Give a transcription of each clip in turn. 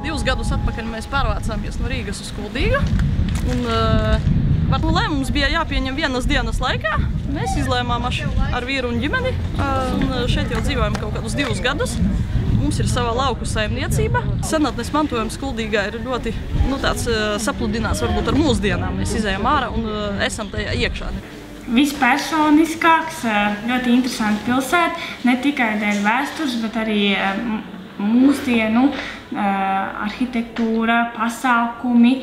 2 gadus atpakaļ mēs pārvācāmies no Rīgas uz Kuldīgu. Un lēmums bija jāpieņem vienas dienas laikā. Mēs izlēmām ar vīru un ģimeni. Un šeit jau dzīvojam kaut kādus 2 gadus. Mums ir sava lauku saimniecība. Senatnes mantojums Kuldīgā ir ļoti tāds sapludināts varbūt ar mūsdienām. Mēs izējām ārā un esam tajā iekšā. Vispersoniskāks, ļoti interesanta pilsēta, ne tikai dēļ vēstures, bet arī mūsdienu, arhitektūra, pasākumi.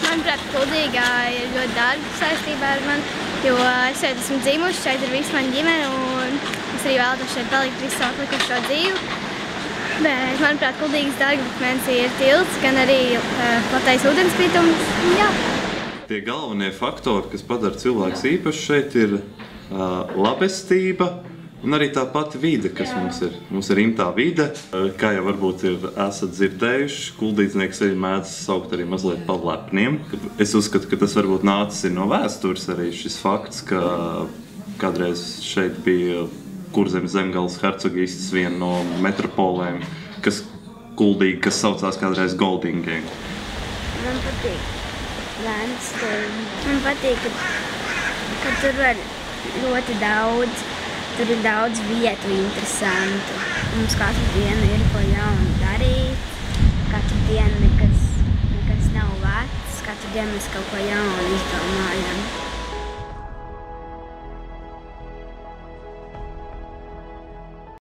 Manuprāt, Kuldīgā ir ļoti dārga saistībā ar mani, jo es šeit esmu dzimuši, šeit ir visa mana ģimene un es arī vēlētos šeit palikt visu savu atlikušo dzīvi. Bet, manuprāt, Kuldīgas dārgakmens ir tilts, gan arī platais ūdenskritums. Jā. Tie galvenie faktori, kas padara cilvēks īpaši šeit, ir labestība un arī tā pati vide, kas mums ir. Mums ir imtā vide, kā jau varbūt esat dzirdējuši, kuldīdznieks arī mēdz saukt arī mazliet par lepniem. Es uzskatu, ka tas varbūt nācis no vēstures arī šis fakts, ka kādreiz šeit bija Kurzemes zemgales hercogists, viena no metropolēm, kas Kuldīga, kas saucās kādreiz Goldingiem. Man patīk Vēnspils. Man patīk, ka tur var ļoti daudz, tur ir daudz vietu interesantu. Mums katru dienu ir ko jaunu darīt, katru dienu nekas nav vecs, katru dienu mēs kaut ko jaunu izdomājam.